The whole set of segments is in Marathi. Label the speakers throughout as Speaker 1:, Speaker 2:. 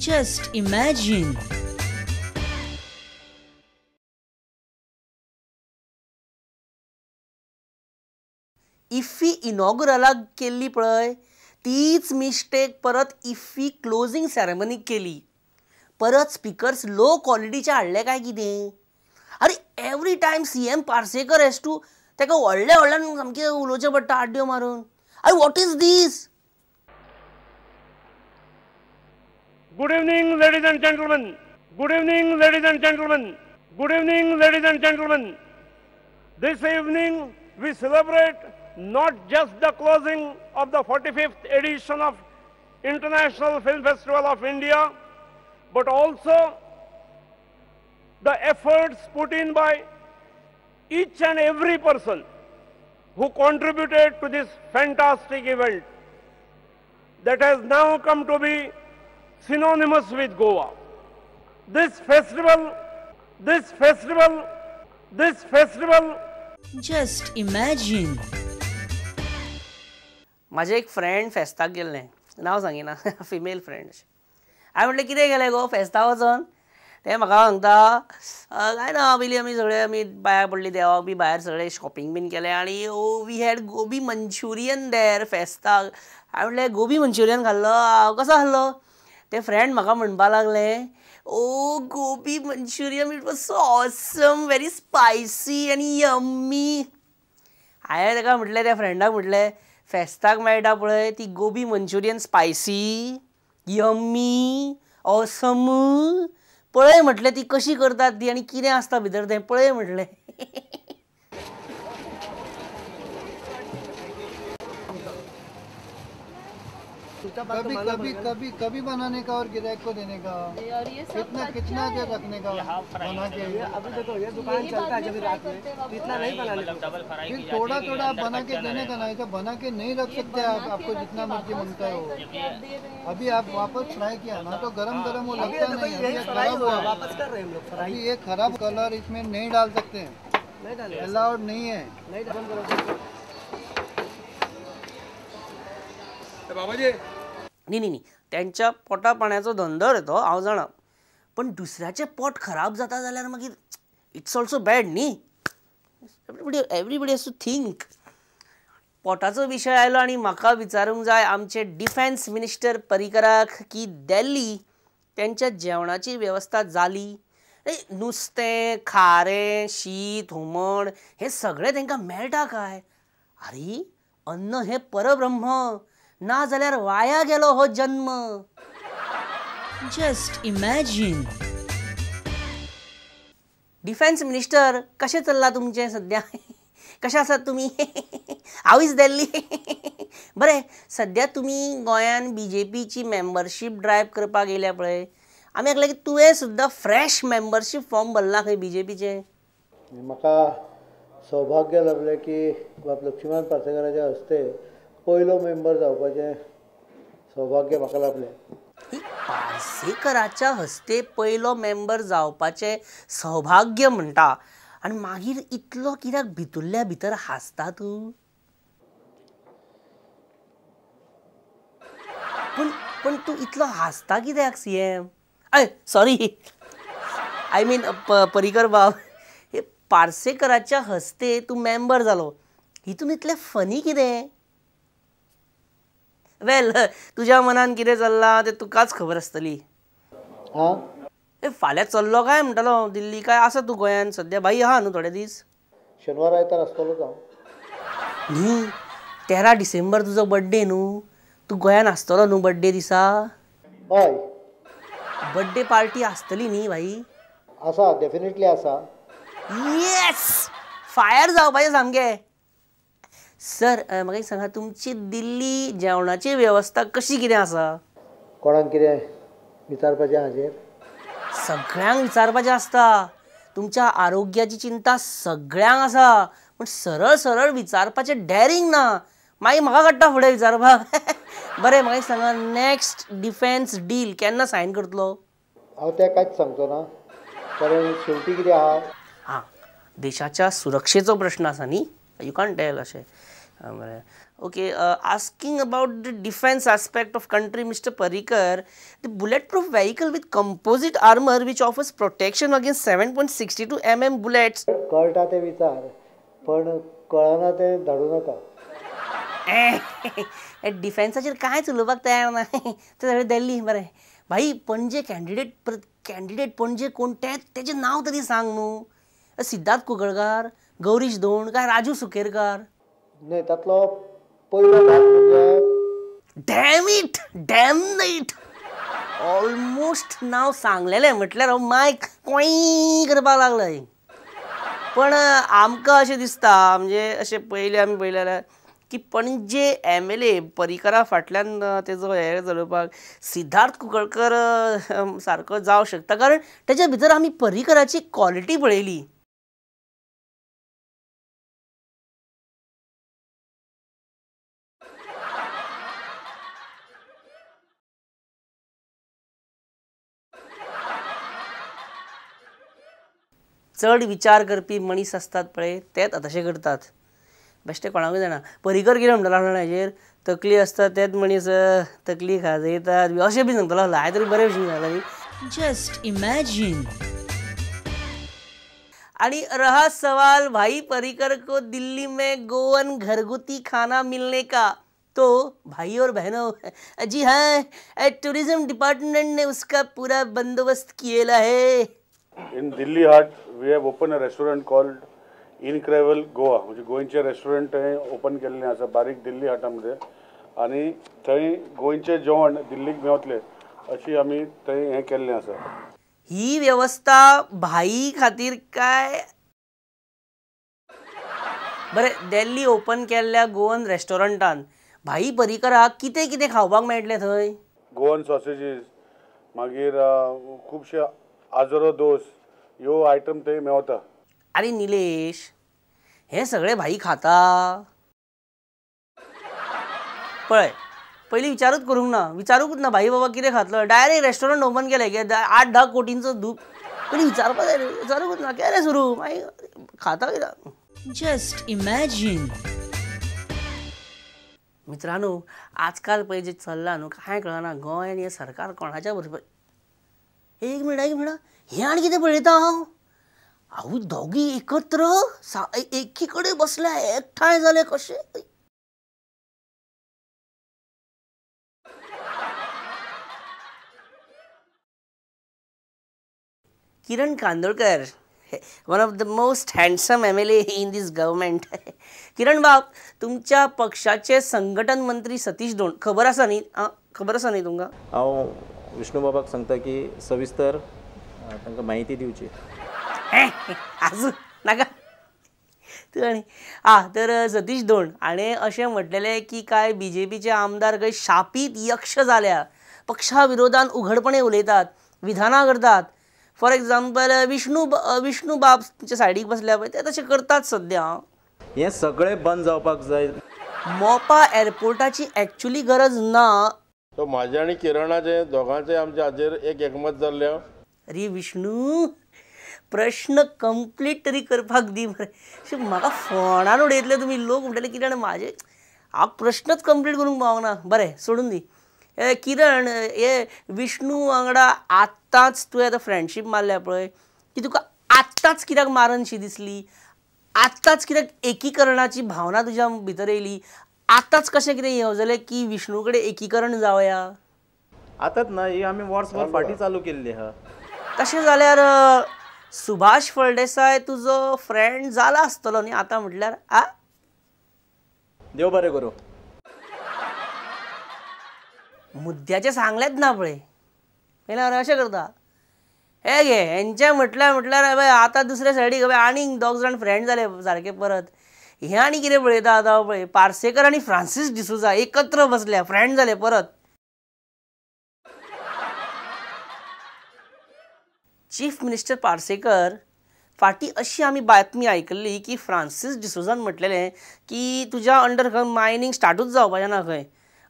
Speaker 1: Just imagine. इफ्फी इनॉग्रलाक केल्ली पळय तीच मिस्टेक परत इफ्फी क्लोजिंग सेरेमनीक केली. परत स्पीकर्स लो क्वालिटीचे हाडले काय कितें? अरे every time CM Parsekar has to तेका व्हडल्या व्हडल्यान सामकें उलोवचें पडटा आड्ड्यो मारून. अरे what is this?
Speaker 2: Good evening, ladies and gentlemen. Good evening, ladies and gentlemen. Good evening, ladies and gentlemen. This evening we celebrate not just the closing of the 45th edition of International Film Festival of India, but also the efforts put in by each and every person who contributed to this fantastic event that has now come to be synonymous with Goa. This festival.
Speaker 1: Just imagine.
Speaker 3: माझे एक फ्रेंड फेस्ताक गेल्लें, नांव सांगिना, फिमेल फ्रेंड. हांवें म्हटलें कितें गेलें गो फेस्ताक वचोन? ते म्हाका सांगता काय ना पयलीं आमी सगळे भायर पडलीं देवाक बी भायर सगळे शॉपिंग बीन केलें आनी वी हॅड गोबी मंचुरियन देर फेस्ताक. हांवें म्हटलें गोबी मंचुरियन खाल्लो, कसो खाल्लो? ते फ्रेंड म्हाका म्हणपा लागलें ओ gobi manchurian it was so awesome, very spicy आनी यम्मी. हांवें ताका म्हटलें त्या फ्रेंडाक म्हटलें फेस्ताक मेळटा पळय ती गोबी मंचुरियन स्पायसी यम्मी ऑसम पळय म्हटलें ती कशी करतात ती आनी कितें आसता भितर तें पळय म्हटलें.
Speaker 4: कभी बनाने का और ग्राहक को देने का, कितना देर रखने का बना के. अभी देखो ये दुकान चलता है जब रात में तो इतना नहीं बनाने का, फिर थोड़ा थोड़ा बना के देने का. नहीं तो बना के नहीं रख सकते आप, आपको जितना मर्जी मनता है. अभी आप वापस फ्राई किया ना तो गरम गरम वो लगता नहीं, अभी खराब हुआ, वापस कर रहे हैं हम लोग. अभी ये खराब कलर इसमें नहीं डाल सकते हैं, अलाउड नहीं है.
Speaker 2: बाबाजी
Speaker 3: न्ही त्यांच्या पोटा पाण्याचो धंदो रे तो, हांव जाणा. पण दुसऱ्याचें पोट खराब जाता जाल्यार मागीर इट्स ऑल्सो बॅड न्ही. Everybody has to think. पोटाचो विशय आयलो आनी म्हाका विचारूंक जाय आमचे डिफेन्स मिनिस्टर परिकराक की दिल्ली त्यांच्या जेवणाची वेवस्था जाली? नुस्तें खारें शीत हुमण हें सगळें तांकां मेळटा काय? अरे अन्न हें परब्रह्म, ना जाल्यार वाया गेलो हो जन्म.
Speaker 1: Just imagine.
Speaker 3: डिफेन्स मिनिस्टर कशें चल्लां तुमचें सद्या? कशें आसात तुमी? How is Delhi? बरें, सद्या तुमी गोंयान BJPची मेंबरशीप ड्रायव्ह करपाक येयल्या पळय, आमी आयकलां की तुवें सुद्दां फ्रेश मेंबरशीप फॉर्म भरला खंय BJPचें.
Speaker 4: म्हाका सौभाग्य लाभलें की बाब लक्ष्मण पार्सेकराच्या हस्ते पयलो मेंबर जावपाचें सौभाग्य म्हाका लाभलें.
Speaker 3: पार्सेकराच्या हस्ते पयलो मेंबर जावपाचें सौभाग्य म्हणटा आनी मागीर इतलो कित्याक भितरल्या भितर हांसता तूं? पण तूं इतलो हांसता कित्याक सीएम? सॉरी आय मीन परिकर बाब, हे पार्सेकराच्या हस्ते तूं मेंबर जालो हितून इतलें फनी कितें? वेल, तुज्या मनान कितें चल्लां तें तुकाच खबर आसतली. फाल्यां चल्लो काय म्हणटालो दिल्ली, काय आसा तूं गोंयान सद्या? भाई आहा न्हू थोडे दीस?
Speaker 4: शेनवार आयतार आसतलोच हांव.
Speaker 3: न्ही 13 डिसेंबर तुजो बर्थडे न्हू, तूं गोंयान आसतलो न्हू बर्थडे दिसा?
Speaker 4: हय.
Speaker 3: बर्थडे पार्टी आसतली न्ही भाई?
Speaker 4: आसा, डेफिनेटली आसा.
Speaker 3: येस, फायर जावपाचें सामकें. सर म्हाका एक सांगा, तुमची दिल्ली जेवणाची वेवस्था कशी कितें आसा?
Speaker 4: कोणाक कितें विचारपाचें हाजेर?
Speaker 3: सगळ्यांक विचारपाचें आसता. तुमच्या आरोग्याची चिंता सगळ्यांक आसा, पण सरळ सरळ विचारपाचें डॅरिंग ना. मागीर म्हाका काडटा फुडें विचारपाक. बरें, म्हाका एक सांगा, नेक्स्ट डिफेन्स डील केन्ना सायन करतलो?
Speaker 4: हांव तें कांयच सांगचो ना, कारण शेवटी कितें आहा.
Speaker 3: हां, देशाच्या सुरक्षेचो प्रश्न आसा न्ही, यू कांट टेल अशें. बरें, Okay, asking about the defense aspect of country, Mr. Parrikar, the bulletproof vehicle with composite armor which offers protection against 7.62 mm bullets.
Speaker 4: कळटा ते विचार पण कळना ते धाडू नका.
Speaker 3: डिफेन्साचेर कांयच उलोवपाक तयार ना ते सगळे दिल्ली बरें भाई पणजे कॅन्डिडेट पणजे कोण तेजें नांव तरी सांग न्हू. सिद्धार्थ कुंकळकार, गौरीश धोंड काय राजू सुकेरकार?
Speaker 4: नाही तातलो पहिलो भाग म्हणजे
Speaker 3: डॅम इट ऑलमोस्ट नाव सांगलेलें म्हटल्यार हांव मायक कोई करपाक लागलय. पण आमकां अशें दिसता म्हणजे अशें पयलीं आमी पळयलें की पणजे MLA पर्रीकरा फाटल्यान तेजो हें चलोवपाक सिद्धार्थ कुंकळकर सारको जावं शकता, कारण तेच्या भितर आमी पर्रीकराची क्वॉलिटी पळयली. चड विचार करपी मनीस आसतात पळय तेच तशें करतात. बेश्टे कोणाकूय जाणा पर्रीकर कितें म्हणटालो जाणा हेजेर तकली आसता तेच मनीस तकली खाजयतात अशें बी सांगतालो. हांवें तरी बरे भशेन सांगताली. Just imagine. आणि रहा सवाल भाई पर्रीकर को दिल्ली में गोवन घरगुती खाना मिलने का, तो भाई और बहनों जी हाँ टूरिज्म डिपार्टमेंट ने उसका पूरा बंदोबस्त किया है.
Speaker 2: In Delhi Hut, we have opened a restaurant called Incredible Goa. म्हणजे गोंयचे रेस्टॉरंट ओपन केल्लें आसा बारीक दिल्ली हाटामध्ये आणि थंय गोंयचें जेवण दिल्लीक मेवतलें अशी आमी थंय हें केल्लें आसा.
Speaker 3: ही व्यवस्था भाई खातीर काय? बरें दिल्ली ओपन केल्ल्या गोवन रेस्टॉरंटान भाई पर्रीकराक कितें कितें खावपाक मेळटलें थंय?
Speaker 2: गोवन सॉसेजीस मागीर खुबशे आजरो दोस ह्यो आयटम थंय मेवता.
Speaker 3: अरे निलेश हे सगळे भाई खाता पळय पयलीं विचारूंक ना भाई बाबा कितें खातलो. डायरेक्ट रेस्टॉरंट ओपन केलें गे 8-10 कोटींचो धूप. पयलीं विचारपाक जाय विचारूंकूच ना केलें सुरू मागीर खाता कित्याक. Just imagine. मित्रांनो आजकाल पळय जे चल्लां न्हू कांय कळना गोंयान हें सरकार कोणाच्या बरोबर. एक मिनट हें आनी कितें पळयता हांव दोगी एकत्र एकी कडेन बसल्या एकठांय जाले कशे. Kiran Kandolkar one of the most handsome MLA in these government. Kiran bab तुमच्या पक्षाचे संघटन मंत्री सतीश धोंड खबर आसा न्ही तुमकां?
Speaker 5: हांव विष्णू बाबाक सांगता की सविस्तर तांकां म्हायती दिवची.
Speaker 3: आजू नाका तूं आनी तर सतीश धोंड हाणें अशें म्हटलेलें की काय BJPचे आमदार खंय शापीत यक्ष जाल्या, पक्षा विरोधान उघडपणे उलयतात, विधानां करतात. फॉर एग्जाम्पल विष्णू बाब तुमच्या सायडीक बसल्या पळय ते तशें करतात सद्या.
Speaker 5: हें सगळें बंद जावपाक जाय.
Speaker 3: मोपा एअरपोर्टाची एक्चुअली गरज ना.
Speaker 6: तो म्हाजे आनी किरणाचे दोगांचे आमचे हाजेर एक एकमत जाल्लें.
Speaker 3: अरे विष्णू प्रश्न कंप्लीट तरी करपाक दी मरे. म्हाका फोनार उडयतले तुमी लोक म्हणटले किरण म्हाजे हांव प्रश्नच कंप्लीट करूंक पावना. बरें सोडून दी. किरण हे विष्णू वांगडा आत्ताच तुवें आतां फ्रेंडशीप मारल्या पळय ती तुका आत्ताच कित्याक मारनशी दिसली? आत्ताच कित्याक एकीकरणाची भावना तुज्या भितर येयली? आतांच कशें कितें येवजलें की विष्णू कडेन एकीकरण जावया?
Speaker 5: आतांच ना ही आमी वर्सभर फाटी चालू केल्ली आहा.
Speaker 3: तशें जाल्यार सुभाष फळदेसाय तुजो फ्रेंड जाला आसतलो न्ही आतां म्हटल्यार?
Speaker 5: देव बरें करूं.
Speaker 3: मुद्द्याचें सांगलेंच ना पळय पयल्यार अशें करता. हे गे हेंचें म्हटल्यार आतां दुसऱ्या सायडीक आनीक 2 जाण फ्रेंड जाले सारके परत. हें आनी कितें पळयता आतां पळय पार्सेकर आनी फ्रांसीस डिसोजा एकत्र बसल्या फ्रेंड जाले परत. चीफ मिनिस्टर पार्सेकर फाटीं अशी आमी बातमी आयकल्ली की फ्रांसीस डिसोजान म्हटलेलें की तुज्या अंडर खंय मायनींग स्टार्टूच जावपाचें ना खंय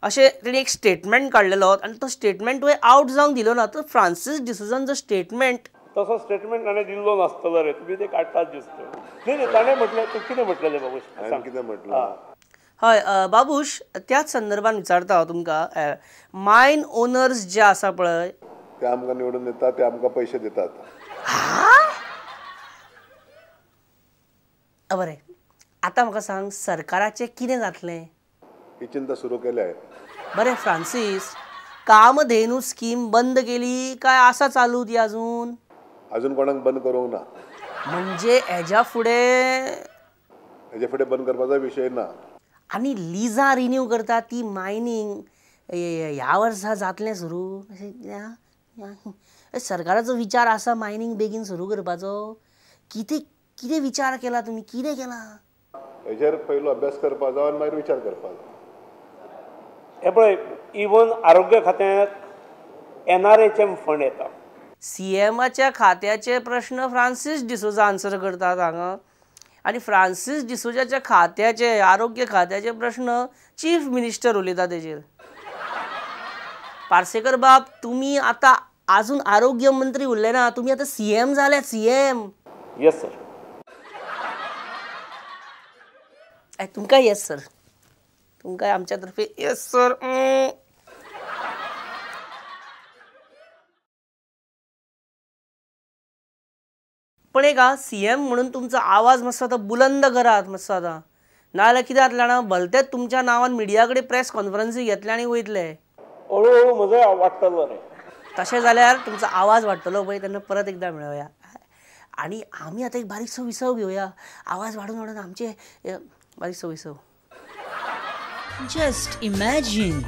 Speaker 3: अशें तेणी एक स्टेटमेंट काडलेलो आनी तो स्टेटमेंट तुवें आउट जावंक दिलो ना. तो फ्रांसीस डिसोजान जो स्टेटमेंट
Speaker 2: तसो स्टेटमेंट ताणें दिल्लो नासतलो रे तुमी ते काडटाच दिसता. न्ही ताणें म्हटलें तूं कितें म्हटलेलें बाबू सांग.
Speaker 6: कितें म्हटलें?
Speaker 3: हय बाबूश त्याच संदर्भात विचारता हांव तुमकां मायन ओनर्स जे आसा पळय
Speaker 7: ते आमकां निवडून येतात ते आमकां पयशे दितात
Speaker 3: बरें आतां म्हाका सांग सरकाराचें कितें जातलें
Speaker 7: ही चिंता सुरू केल्या
Speaker 3: बरें फ्रांसीस कामधेनू स्कीम बंद केली काय आसा चालू ती
Speaker 7: अजून कोणाक बंद करूंक ना
Speaker 3: म्हणजे हेज्या फुडें
Speaker 7: हेजे फुडें बंद करपाचो विशय ना
Speaker 3: आनी लिजा रिन्यू करता ती मायनींग ह्या वर्सा जातलें सुरू सरकाराचो विचार आसा मायनींग बेगीन सुरू करपाचो कितें कितें विचार केला तुमी कितें केला
Speaker 7: हेजेर पयलो अभ्यास करपाचो आनी मागीर विचार करपाचो
Speaker 2: हे पळय इवन आरोग्य खात्यांत NRHM फंड येता
Speaker 3: सीएमाच्या खात्याचे प्रश्न फ्रांसीस डिसोजा आन्सर करतात हांगा आनी फ्रांसीस डिसोजाच्या खात्याचे आरोग्य खात्याचे प्रश्न चीफ मिनिस्टर उलयता तेजेर पार्सेकर बाब तुमी आतां आजून आरोग्य मंत्री उरले ना तुमी आतां CM जाल्यात CM
Speaker 2: येस सर
Speaker 3: तुमकां येस सर तुमकां आमच्या तर्फे येस सर पण एक CM म्हणून तुमचो आवाज मातसो आतां बुलंद करात मातसो आतां नाजाल्यार कितें जातलें जाणा भलतेच तुमच्या नांवान मिडिया कडेन प्रेस कॉन्फरन्सी घेतले आनी वयतले
Speaker 2: हळू हळू म्हजो वाडटलो रे
Speaker 3: तशें जाल्यार तुमचो आवाज वाडटलो पळय तेन्ना परत एकदां मेळुया आनी आमी आतां एक बारीकसो विसव घेवया आवाज वाडून वाडून आमचे बारीकसो विसव
Speaker 8: Just imagine